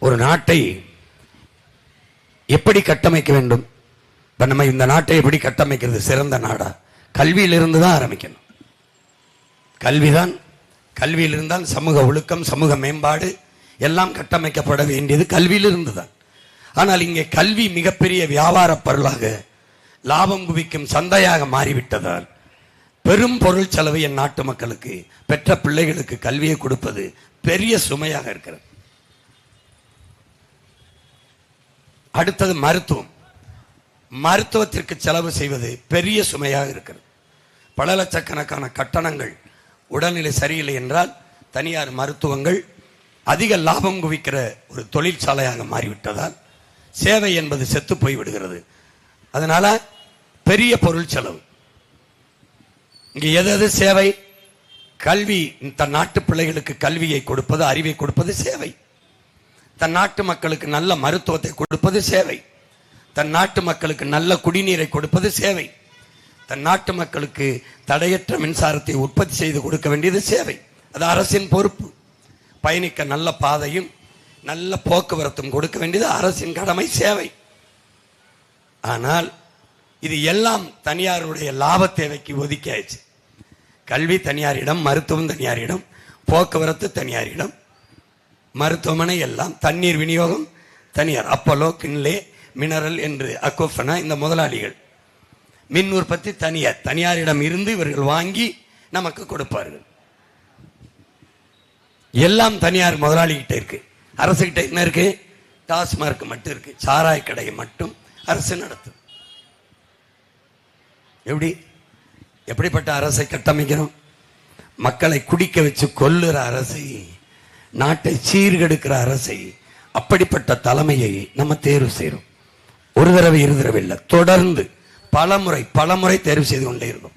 ஒரு நாட்டை எப்படி கட்டமைக்க வேண்டும்? இப்ப நம்ம இந்த நாட்டை எப்படி கட்டமைக்கிறது? சிறந்த நாடா? கல்வியிலிருந்து தான் ஆரம்பிக்கணும். கல்விதான், கல்வியில் இருந்தால் சமூக ஒழுக்கம், சமூக மேம்பாடு எல்லாம் கட்டமைக்கப்பட வேண்டியது கல்வியிலிருந்து தான். ஆனால் இங்கே கல்வி மிகப்பெரிய வியாபார பொருளாக, லாபம் குவிக்கும் சந்தையாக மாறிவிட்டதால் பெரும் பொருள் செலவு என் நாட்டு மக்களுக்கு, பெற்ற பிள்ளைகளுக்கு கல்வியை கொடுப்பது பெரிய சுமையாக இருக்கிறது. அடுத்தது மருத்துவம். மருத்துவத்திற்கு செலவு செய்வது பெரிய சுமையாக இருக்கிறது. பல லட்சக்கணக்கான கட்டணங்கள். உடல்நிலை சரியில்லை என்றால் தனியார் மருத்துவங்கள் அதிக லாபம் குவிக்கிற ஒரு தொழிற்சாலையாக மாறிவிட்டதால் சேவை என்பது செத்து போய்விடுகிறது. அதனால பெரிய பொருள் செலவு. இங்கே எது சேவை? கல்வி. தன் நாட்டு பிள்ளைகளுக்கு கல்வியை கொடுப்பது, அறிவை கொடுப்பது சேவை. தன் நாட்டு மக்களுக்கு நல்ல மருத்துவத்தை கொடுப்பது சேவை. தன் நாட்டு மக்களுக்கு நல்ல குடிநீரை கொடுப்பது சேவை. தன் நாட்டு மக்களுக்கு தடையற்ற மின்சாரத்தை உற்பத்தி செய்து கொடுக்க வேண்டியது சேவை. அது அரசின் பொறுப்பு. பயணிக்க நல்ல பாதையும் நல்ல போக்குவரத்தும் கொடுக்க வேண்டியது அரசின் கடமை, சேவை. ஆனால் இது எல்லாம் தனியாருடைய லாப தேவைக்கு ஒதுக்கி ஆயிடுச்சு. கல்வி தனியாரிடம், மருத்துவம் தனியாரிடம், போக்குவரத்து தனியாரிடம், மருத்துவமனை எல்லாம், தண்ணீர் விநியோகம் தனியார். அப்போலோ, கின்லே, மினரல் என்று அக்கோஃபனா இந்த முதலாளிகள். மின் உற்பத்தி தனியார். தனியாரிடம் இருந்து இவர்கள் வாங்கி நமக்கு கொடுப்பார்கள். எல்லாம் தனியார் முதலாளிகிட்ட இருக்கு. அரசு கிட்ட என்ன இருக்கு? டாஸ்மார்க் மட்டும் இருக்கு. சாராய கடையை மட்டும் அரசு நடத்தும். எப்படிப்பட்ட அரசை கட்டமைக்கிறோம்? மக்களை குடிக்க வச்சு கொல்லுற அரசை, நாட்டை சீர்கெடுக்கிற அரசை, அப்படிப்பட்ட தலைமையை நம்ம தேர்வு செய்யறோம். ஒரு தடவை இரு தடவை இல்லை, தொடர்ந்து பல முறை தேர்வு செய்து கொண்டே இருக்கும்.